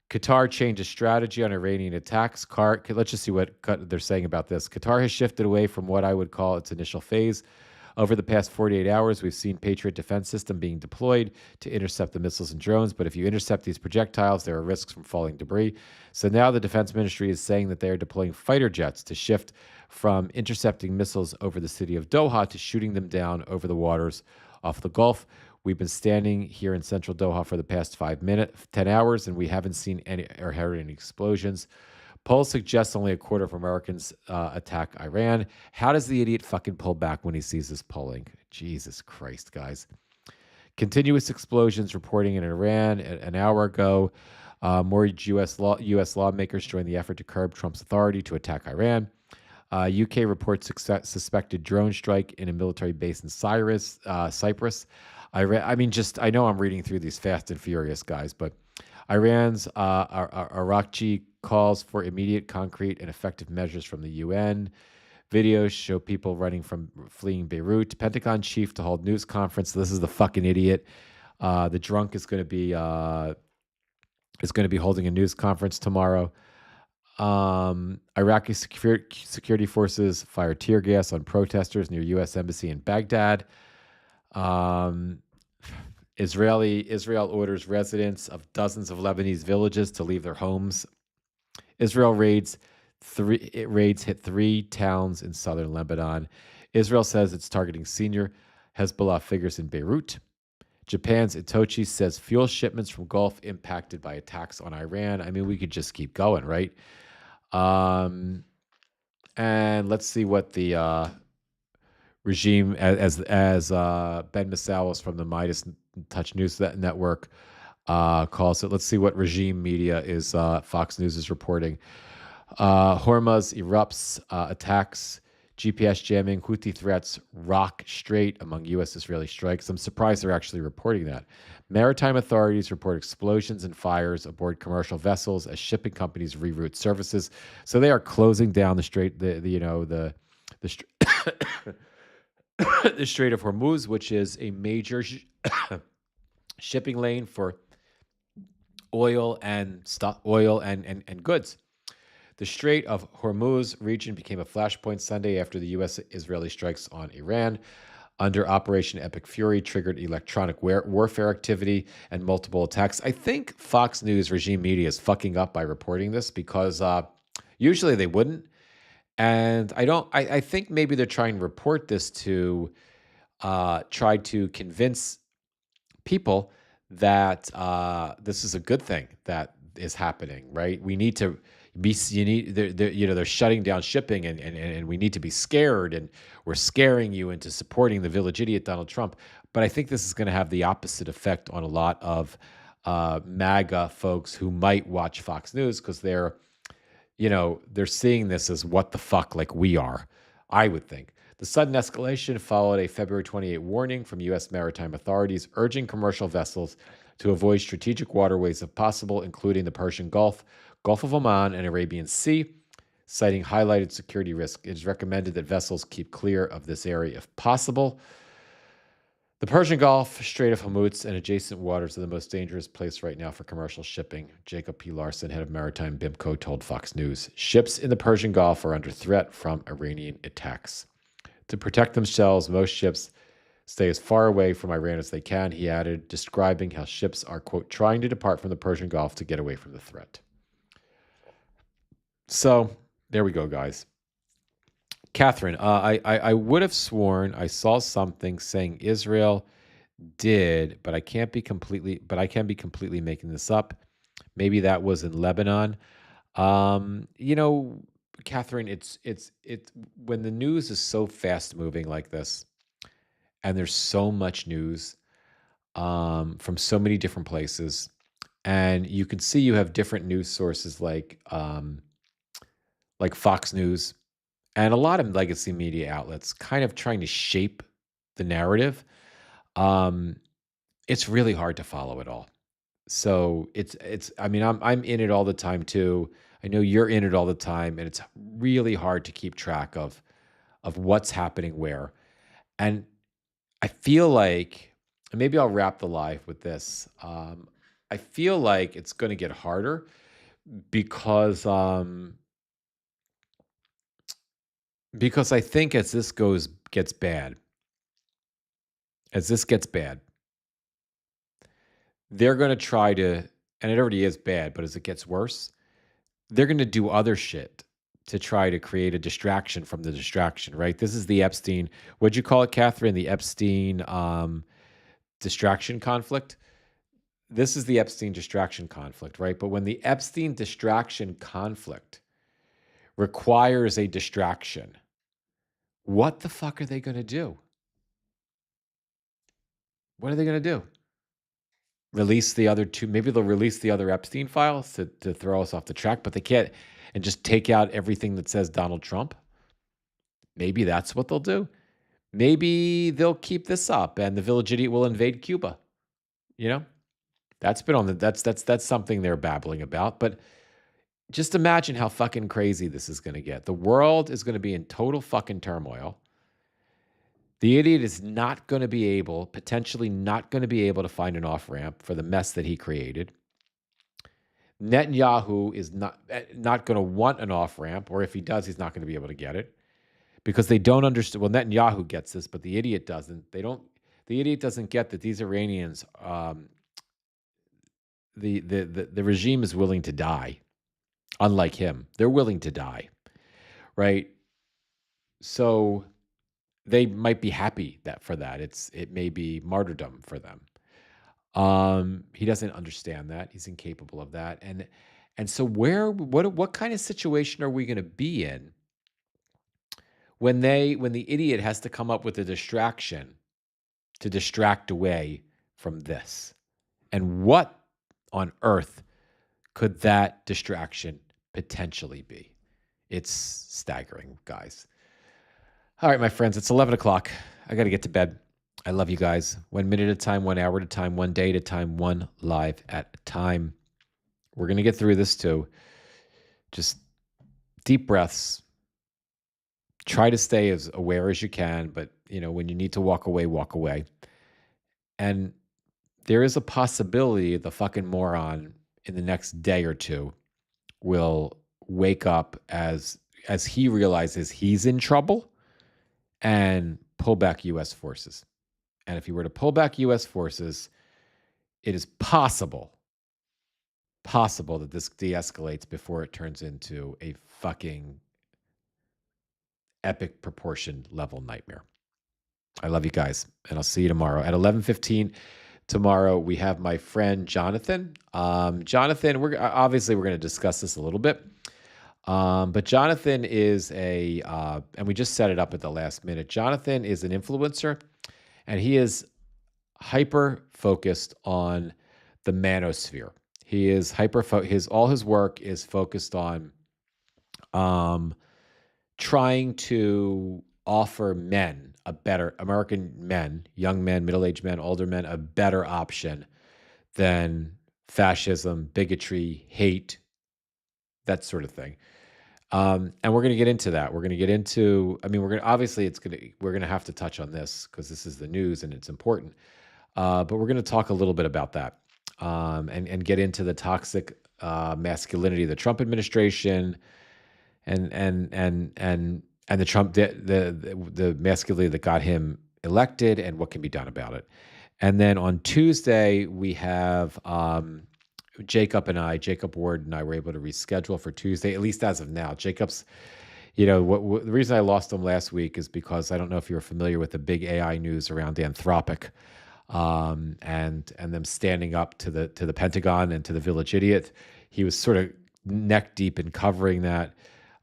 Qatar changes strategy on Iranian attacks. Let's just see what they're saying about this. Qatar has shifted away from what I would call its initial phase. Over the past 48 hours, we've seen Patriot defense system being deployed to intercept the missiles and drones. But if you intercept these projectiles, there are risks from falling debris. So now the defense ministry is saying that they are deploying fighter jets to shift from intercepting missiles over the city of Doha to shooting them down over the waters off the Gulf. We've been standing here in central Doha for the past 10 hours, and we haven't seen any or heard any explosions. Polls suggest only a quarter of Americans attack Iran. How does the idiot fucking pull back when he sees this polling? Jesus Christ, guys. Continuous explosions reporting in Iran an hour ago. More U.S. lawmakers joined the effort to curb Trump's authority to attack Iran. UK reports suspected drone strike in a military base in Cyprus. I know I'm reading through these fast and furious, guys, but Iran's Arakchi calls for immediate, concrete, and effective measures from the UN. Videos show people fleeing Beirut. Pentagon chief to hold news conference. This is the fucking idiot. The drunk is going to be holding a news conference tomorrow. Iraqi security forces fire tear gas on protesters near U.S. Embassy in Baghdad. Israel orders residents of dozens of Lebanese villages to leave their homes. Israel raids hit 3 towns in southern Lebanon. Israel says it's targeting senior Hezbollah figures in Beirut. Japan's Itochi says fuel shipments from Gulf impacted by attacks on Iran. I mean, we could just keep going, right? And let's see what the regime, as Ben Masalis from the Midas Touch News Network calls it. Let's see what regime media is. Fox News is reporting. Hormuz erupts, attacks, GPS jamming, Houthi threats rock Strait among U.S.-Israeli strikes. I'm surprised they're actually reporting that. Maritime authorities report explosions and fires aboard commercial vessels as shipping companies reroute services. So they are closing down the strait, the the Strait of Hormuz, which is a major shipping lane for oil and goods. The Strait of Hormuz region became a flashpoint Sunday after the U.S.-Israeli strikes on Iran. Under Operation Epic Fury, triggered electronic warfare activity and multiple attacks. I think Fox News regime media is fucking up by reporting this because usually they wouldn't. And I think maybe they're trying to report this to try to convince people that this is a good thing that is happening, right? We need to they're shutting down shipping and we need to be scared and we're scaring you into supporting the village idiot Donald Trump. But I think this is going to have the opposite effect on a lot of MAGA folks who might watch Fox News because they're seeing this as what the fuck like we are, I would think. The sudden escalation followed a February 28 warning from U.S. maritime authorities urging commercial vessels to avoid strategic waterways if possible, including the Persian Gulf, Gulf of Oman, and Arabian Sea, citing highlighted security risk. It is recommended that vessels keep clear of this area if possible. The Persian Gulf, Strait of Hormuz, and adjacent waters are the most dangerous place right now for commercial shipping. Jacob P. Larson, head of Maritime BIMCO, told Fox News. Ships in the Persian Gulf are under threat from Iranian attacks. To protect themselves, most ships stay as far away from Iran as they can, he added, describing how ships are, quote, trying to depart from the Persian Gulf to get away from the threat. So there we go, guys. Catherine, I would have sworn I saw something saying Israel did, but I can be completely making this up. Maybe that was in Lebanon. Catherine, it's when the news is so fast moving like this, and there's so much news from so many different places, and you can see you have different news sources like Fox News and a lot of legacy media outlets kind of trying to shape the narrative. It's really hard to follow it all. So I'm in it all the time too. I know you're in it all the time, and it's really hard to keep track of what's happening where. And I feel like, and maybe I'll wrap the live with this. I feel like it's going to get harder because I think as this gets bad, they're going to try to, and it already is bad, but as it gets worse, they're going to do other shit to try to create a distraction from the distraction, right? This is the Epstein, what'd you call it, Catherine? The Epstein distraction conflict? This is the Epstein distraction conflict, right? But when the Epstein distraction conflict requires a distraction, what the fuck are they going to do? What are they going to do? Release the other two? Maybe they'll release the other Epstein files to throw us off the track, but they can't, and just take out everything that says Donald Trump. Maybe that's what they'll do. Maybe they'll keep this up and the village idiot will invade Cuba. That's been on that's something they're babbling about. But just imagine how fucking crazy this is going to get. The world is going to be in total fucking turmoil. The idiot is potentially not going to be able to find an off-ramp for the mess that he created. Netanyahu is not going to want an off-ramp, or if he does, he's not going to be able to get it because they don't understand. Well, Netanyahu gets this, but the idiot doesn't. The idiot doesn't get that these Iranians, the regime is willing to die. Unlike him, they're willing to die, right? So they might be happy for that. It may be martyrdom for them. He doesn't understand that. He's incapable of that. And so what kind of situation are we going to be in when the idiot has to come up with a distraction to distract away from this? And what on earth could that distraction potentially be? It's staggering, guys. All right, my friends, it's 11 o'clock. I got to get to bed. I love you guys. 1 minute at a time, 1 hour at a time, one day at a time, one live at a time. We're going to get through this too. Just deep breaths. Try to stay as aware as you can, but when you need to walk away, walk away. And there is a possibility the fucking moron in the next day or two will wake up as he realizes he's in trouble and pull back US forces. And if he were to pull back US forces, it is possible that this de-escalates before it turns into a fucking epic proportion level nightmare. I love you guys, and I'll see you tomorrow at 11:15. Tomorrow we have my friend Jonathan. Jonathan, we're going to discuss this a little bit. But Jonathan is and we just set it up at the last minute. Jonathan is an influencer, and he is hyper focused on the manosphere. He is all his work is focused on trying to offer men American men, young men, middle-aged men, older men, a better option than fascism, bigotry, hate, that sort of thing. And we're going to get into that. We're going to get into, we're going to have to touch on this because this is the news and it's important. But we're going to talk a little bit about that and get into the toxic masculinity of the Trump administration and the Trump, the masculinity that got him elected and what can be done about it. And then on Tuesday, we have Jacob Ward and I were able to reschedule for Tuesday, at least as of now. Jacob's, the reason I lost him last week is because I don't know if you're familiar with the big AI news around Anthropic and them standing up to the Pentagon and to the Village Idiot. He was sort of neck deep in covering that.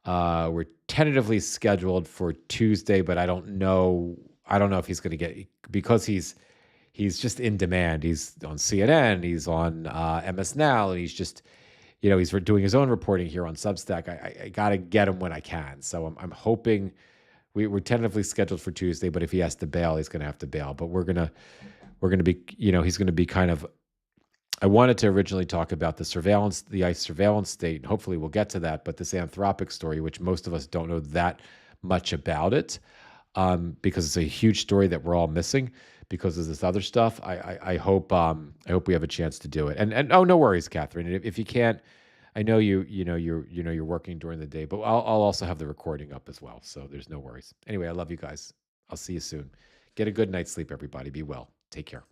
We're tentatively scheduled for Tuesday, but I don't know if he's going to get, because he's just in demand. He's on CNN, he's on MS Now, and he's just, he's doing his own reporting here on Substack. I got to get him when I can. So I'm hoping we're tentatively scheduled for Tuesday, but if he has to bail, he's going to have to bail. But we're going to be, he's going to be kind of, I wanted to originally talk about the ICE surveillance state, and hopefully we'll get to that. But this Anthropic story, which most of us don't know that much about it, because it's a huge story that we're all missing because of this other stuff. I hope we have a chance to do it. And oh, no worries, Catherine. If you can't, I know you're working during the day, but I'll also have the recording up as well. So there's no worries. Anyway, I love you guys. I'll see you soon. Get a good night's sleep, everybody. Be well. Take care.